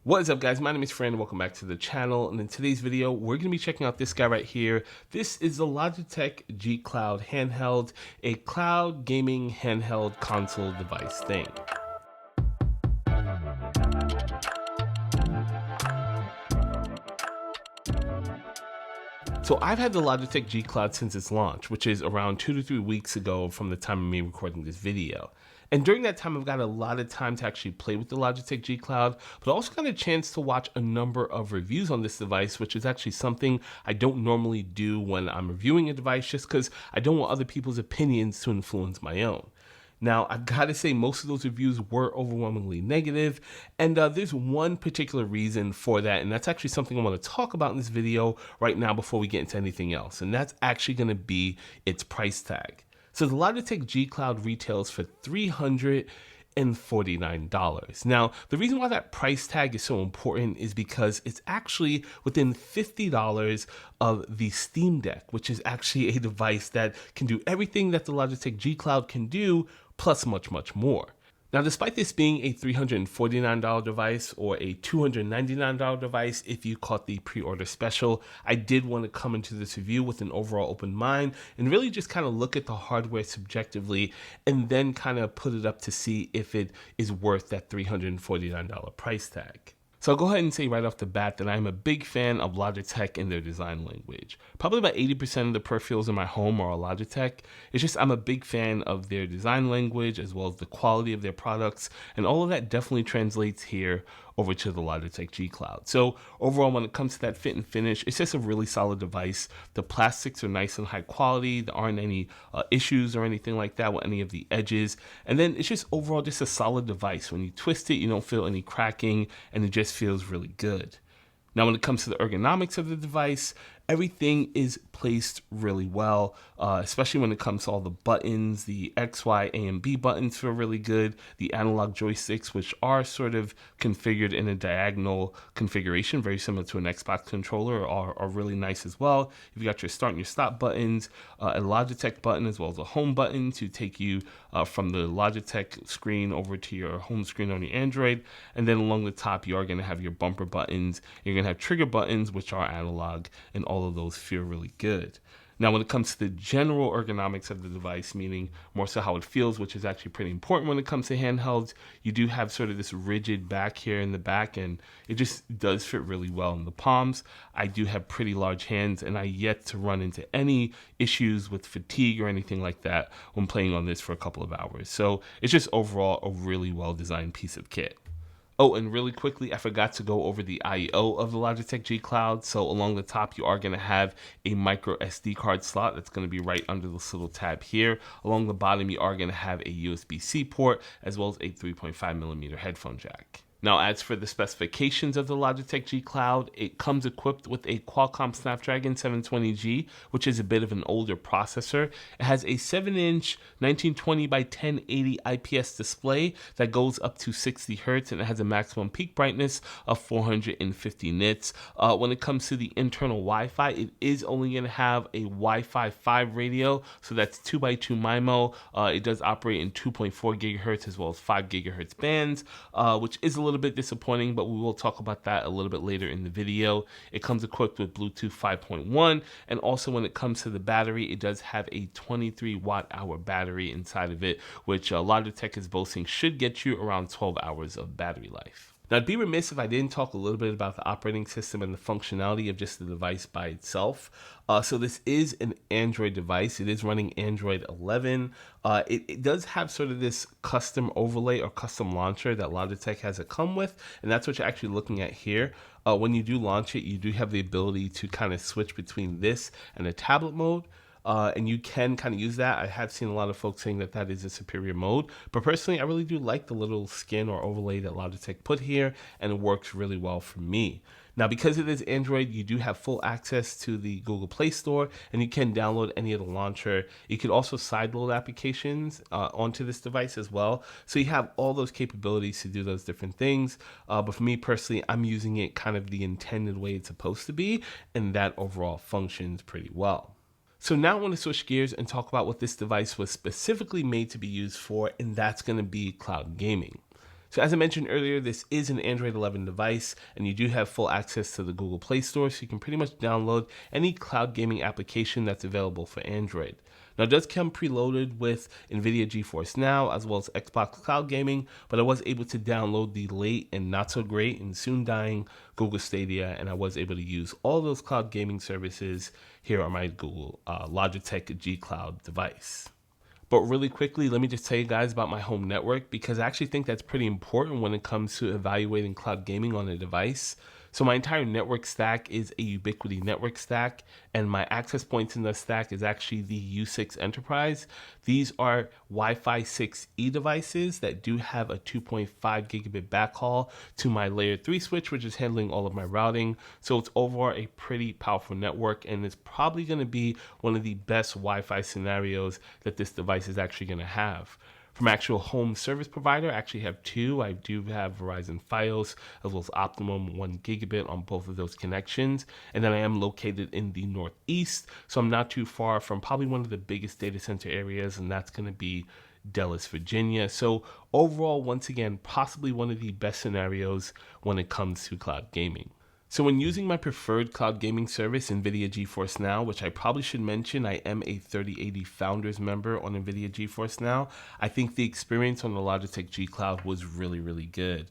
What is up, guys? My name is Fran. Welcome back to the channel. And in today's video, we're going to be checking out this guy right here. This is the Logitech G Cloud handheld, a cloud gaming handheld console device thing. So I've had the Logitech G Cloud since its launch, which is around 2 to 3 weeks ago from the time of me recording this video. And during that time, I've got a lot of time to actually play with the Logitech G Cloud, but I also got a chance to watch a number of reviews on this device, which is actually something I don't normally do when I'm reviewing a device, just because I don't want other people's opinions to influence my own. Now, I've got to say most of those reviews were overwhelmingly negative, and there's one particular reason for that, and that's actually something I want to talk about in this video right now before we get into anything else, and that's actually going to be its price tag. So the Logitech G Cloud retails for $349. Now, the reason why that price tag is so important is because it's actually within $50 of the Steam Deck, which is actually a device that can do everything that the Logitech G Cloud can do, plus much, much more. Now, despite this being a $349 device or a $299 device if you caught the pre-order special, I did want to come into this review with an overall open mind and really just kind of look at the hardware subjectively and then kind of put it up to see if it is worth that $349 price tag. So I'll go ahead and say right off the bat that I'm a big fan of Logitech and their design language. Probably about 80% of the peripherals in my home are Logitech. It's just I'm a big fan of their design language as well as the quality of their products, and all of that definitely translates here over to the Logitech G Cloud. So overall, when it comes to that fit and finish, it's just a really solid device. The plastics are nice and high quality. There aren't any issues or anything like that with any of the edges. And then it's just overall just a solid device. When you twist it, you don't feel any cracking, and it just feels really good. Now, when it comes to the ergonomics of the device, everything is placed really well, especially when it comes to all the buttons. The X, Y, A, and B buttons feel really good. The analog joysticks, which are sort of configured in a diagonal configuration, very similar to an Xbox controller, are really nice as well. You've got your start and your stop buttons, a Logitech button, as well as a home button to take you from the Logitech screen over to your home screen on your Android. And then along the top, you are going to have your bumper buttons. You're going to have trigger buttons, which are analog, and all of those feel really good. Now, when it comes to the general ergonomics of the device, meaning more so how it feels, which is actually pretty important when it comes to handhelds, you do have sort of this rigid back here in the back, and it just does fit really well in the palms. I do have pretty large hands, and I yet to run into any issues with fatigue or anything like that when playing on this for a couple of hours. So it's just overall a really well-designed piece of kit. Oh, and really quickly, I forgot to go over the I/O of the Logitech G Cloud. So along the top, you are going to have a micro SD card slot that's going to be right under this little tab here. Along the bottom, you are going to have a USB-C port as well as a 3.5mm headphone jack. Now, as for the specifications of the Logitech G Cloud, it comes equipped with a Qualcomm Snapdragon 720G, which is a bit of an older processor. It has a 7-inch 1920 by 1080 IPS display that goes up to 60 Hz, and it has a maximum peak brightness of 450 nits. When it comes to the internal Wi-Fi, it is only going to have a Wi-Fi 5 radio, so that's 2x2 MIMO. It does operate in 2.4 gigahertz as well as 5 gigahertz bands, which is a little bit disappointing, but we will talk about that a little bit later in the video. It comes equipped with Bluetooth 5.1, and also when it comes to the battery, it does have a 23 watt-hour battery inside of it, which Logitech is boasting should get you around 12 hours of battery life. Now, I'd be remiss if I didn't talk a little bit about the operating system and the functionality of just the device by itself. So this is an Android device. It is running Android 11. It does have sort of this custom overlay or custom launcher that Logitech has it come with, and that's what you're actually looking at here. When you do launch it, you do have the ability to kind of switch between this and the tablet mode. And you can kind of use that. I have seen a lot of folks saying that that is a superior mode, but personally, I really do like the little skin or overlay that Logitech put here, and it works really well for me. Now, because it is Android, you do have full access to the Google Play Store, and you can download any of the launcher. You could also sideload applications onto this device as well. So you have all those capabilities to do those different things. But for me personally, I'm using it kind of the intended way it's supposed to be, and that overall functions pretty well. So now I want to switch gears and talk about what this device was specifically made to be used for, and that's going to be cloud gaming. So as I mentioned earlier, this is an Android 11 device, and you do have full access to the Google Play Store, so you can pretty much download any cloud gaming application that's available for Android. Now, it does come preloaded with NVIDIA GeForce Now, as well as Xbox Cloud Gaming, but I was able to download the late and not so great and soon dying Google Stadia, and I was able to use all those cloud gaming services here on my Google Logitech G Cloud device. But really quickly, let me just tell you guys about my home network, because I actually think that's pretty important when it comes to evaluating cloud gaming on a device. So my entire network stack is a Ubiquiti network stack, and my access points in the stack is actually the U6 Enterprise. These are Wi-Fi 6E devices that do have a 2.5 gigabit backhaul to my layer 3 switch, which is handling all of my routing. So it's overall a pretty powerful network, and it's probably going to be one of the best Wi-Fi scenarios that this device is actually going to have. From actual home service provider, I actually have two. I do have Verizon Fios as well as Optimum 1 gigabit on both of those connections. And then I am located in the Northeast, so I'm not too far from probably one of the biggest data center areas, and that's going to be Dallas, Virginia. So overall, once again, possibly one of the best scenarios when it comes to cloud gaming. So when using my preferred cloud gaming service, NVIDIA GeForce Now, which I probably should mention, I am a 3080 Founders member on NVIDIA GeForce Now, I think the experience on the Logitech G Cloud was really, really good.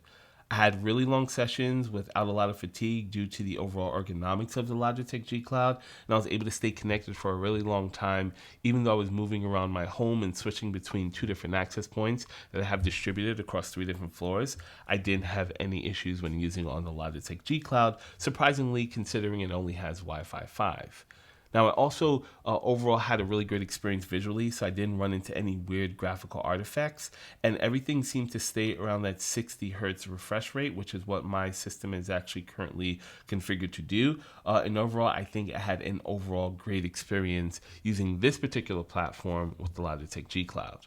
I had really long sessions without a lot of fatigue due to the overall ergonomics of the Logitech G Cloud, and I was able to stay connected for a really long time, even though I was moving around my home and switching between two different access points that I have distributed across 3 different floors. I didn't have any issues when using on the Logitech G Cloud, surprisingly considering it only has Wi-Fi 5. Now, I also overall had a really great experience visually, so I didn't run into any weird graphical artifacts, and everything seemed to stay around that 60 hertz refresh rate, which is what my system is actually currently configured to do. And overall, I think I had an overall great experience using this particular platform with the Logitech G Cloud.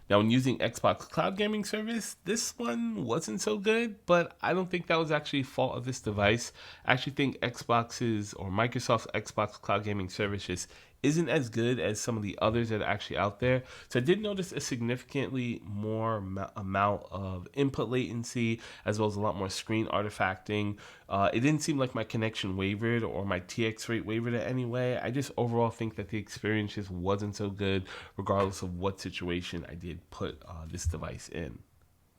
Now, when using Xbox Cloud Gaming Service, this one wasn't so good, but I don't think that was actually a fault of this device. I actually think Xbox's or Microsoft's Xbox Cloud Gaming Service just isn't as good as some of the others that are actually out there. So I did notice a significantly more amount of input latency, as well as a lot more screen artifacting. It didn't seem like my connection wavered or my TX rate wavered in any way. I just overall think that the experience just wasn't so good, regardless of what situation I did put this device in.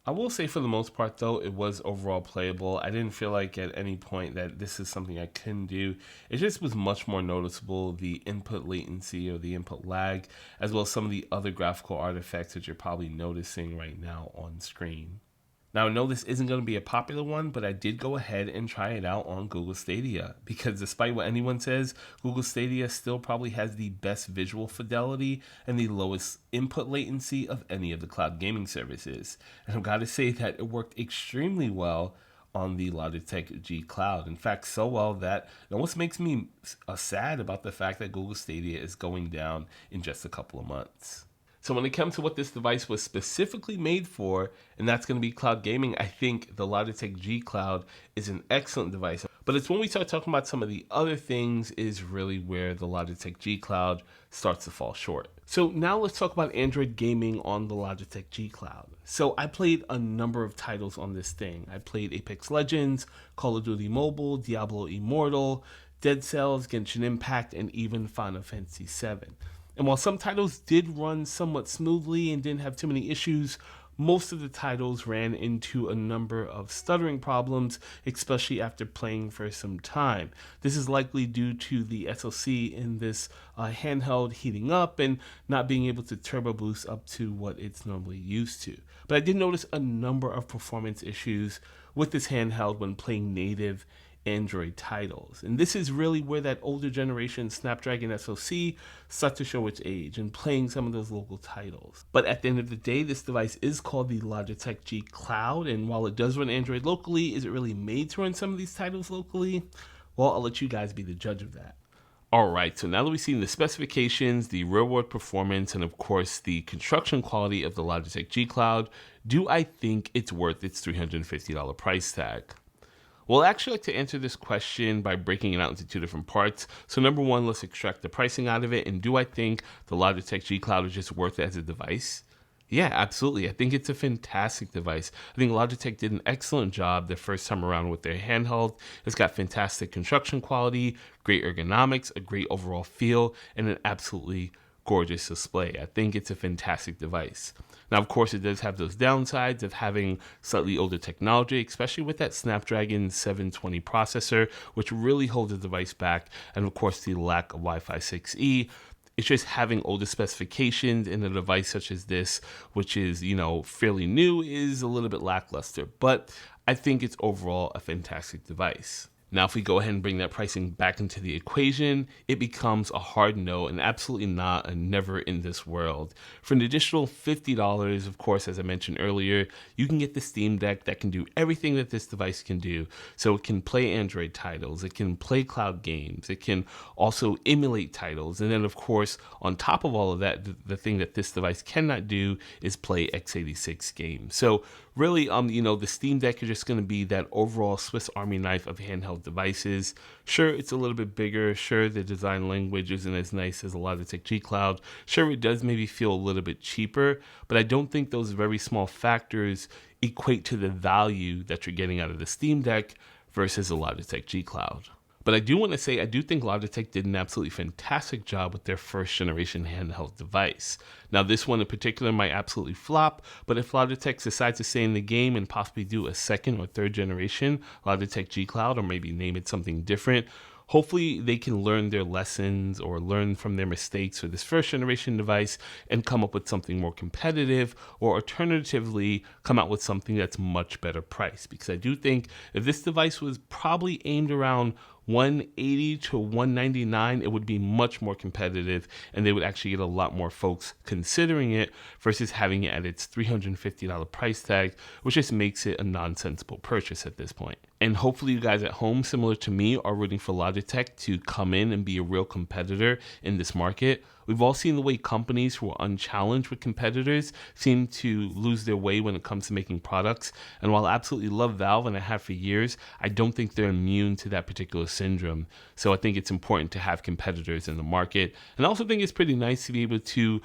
I will say for the most part, though, it was overall playable. I didn't feel like at any point that this is something I couldn't do. It just was much more noticeable, the input latency or the input lag, as well as some of the other graphical artifacts that you're probably noticing right now on screen. Now, I know this isn't going to be a popular one, but I did go ahead and try it out on Google Stadia, because despite what anyone says, Google Stadia still probably has the best visual fidelity and the lowest input latency of any of the cloud gaming services. And I've got to say that it worked extremely well on the Logitech G Cloud. In fact, so well that it almost makes me sad about the fact that Google Stadia is going down in just a couple of months. So when it comes to what this device was specifically made for, and that's going to be cloud gaming, I think the Logitech G Cloud is an excellent device. But it's when we start talking about some of the other things is really where the Logitech G Cloud starts to fall short. So now let's talk about Android gaming on the Logitech G Cloud. So I played a number of titles on this thing. I played Apex Legends, Call of Duty Mobile, Diablo Immortal, Dead Cells, Genshin Impact, and even Final Fantasy VII. And while some titles did run somewhat smoothly and didn't have too many issues, most of the titles ran into a number of stuttering problems, especially after playing for some time. This is likely due to the SoC in this handheld heating up and not being able to turbo boost up to what it's normally used to. But I did notice a number of performance issues with this handheld when playing native Android titles. And this is really where that older generation Snapdragon SoC starts to show its age and playing some of those local titles. But at the end of the day, this device is called the Logitech G Cloud, and while it does run Android locally, is it really made to run some of these titles locally? Well, I'll let you guys be the judge of that. Alright, so now that we've seen the specifications, the real-world performance, and of course the construction quality of the Logitech G Cloud, do I think it's worth its $350 price tag? Well, I actually like to answer this question by breaking it out into 2 different parts. So number 1, let's extract the pricing out of it. And do I think the Logitech G Cloud is just worth it as a device? Yeah, absolutely. I think it's a fantastic device. I think Logitech did an excellent job the first time around with their handheld. It's got fantastic construction quality, great ergonomics, a great overall feel, and an absolutely gorgeous display. I think it's a fantastic device. Now, of course, it does have those downsides of having slightly older technology, especially with that Snapdragon 720 processor, which really holds the device back, and of course, the lack of Wi-Fi 6E. It's just having older specifications in a device such as this, which is, fairly new, is a little bit lackluster. But I think it's overall a fantastic device. Now, if we go ahead and bring that pricing back into the equation, it becomes a hard no and absolutely not a never in this world. For an additional $50, of course, as I mentioned earlier, you can get the Steam Deck that can do everything that this device can do. So it can play Android titles, it can play cloud games, it can also emulate titles. And then, of course, on top of all of that, the thing that this device cannot do is play x86 games. So really, the Steam Deck is just going to be that overall Swiss Army knife of handheld devices. Sure, it's a little bit bigger. Sure, the design language isn't as nice as a Logitech G Cloud. Sure, it does maybe feel a little bit cheaper, but I don't think those very small factors equate to the value that you're getting out of the Steam Deck versus the Logitech G Cloud. But I do want to say, I do think Logitech did an absolutely fantastic job with their first generation handheld device. Now, this one in particular might absolutely flop, but if Logitech decides to stay in the game and possibly do a second or third generation Logitech G Cloud, or maybe name it something different, hopefully they can learn their lessons or learn from their mistakes with this first generation device and come up with something more competitive, or alternatively come out with something that's much better priced. Because I do think if this device was probably aimed around $180 to $199, it would be much more competitive, and they would actually get a lot more folks considering it versus having it at its $350 price tag, which just makes it a nonsensical purchase at this point. And hopefully you guys at home, similar to me, are rooting for Logitech to come in and be a real competitor in this market. We've all seen the way companies who are unchallenged with competitors seem to lose their way when it comes to making products. And while I absolutely love Valve, and I have for years, I don't think they're immune to that particular syndrome. So I think it's important to have competitors in the market. And I also think it's pretty nice to be able to,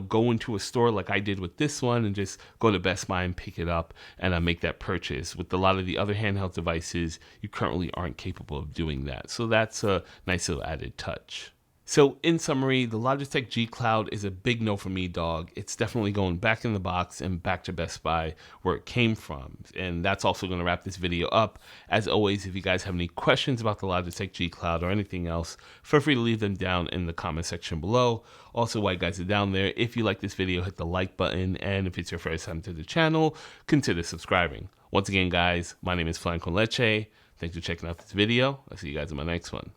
go into a store like I did with this one and just go to Best Buy and pick it up and make that purchase. With a lot of the other handheld devices, you currently aren't capable of doing that. So that's a nice little added touch. So in summary, the Logitech G Cloud is a big no for me, dog. It's definitely going back in the box and back to Best Buy where it came from. And that's also going to wrap this video up. As always, if you guys have any questions about the Logitech G Cloud or anything else, feel free to leave them down in the comment section below. Also, while you guys are down there, if you like this video, hit the like button. And if it's your first time to the channel, consider subscribing. Once again, guys, my name is Flan con Leche. Thanks for checking out this video. I'll see you guys in my next one.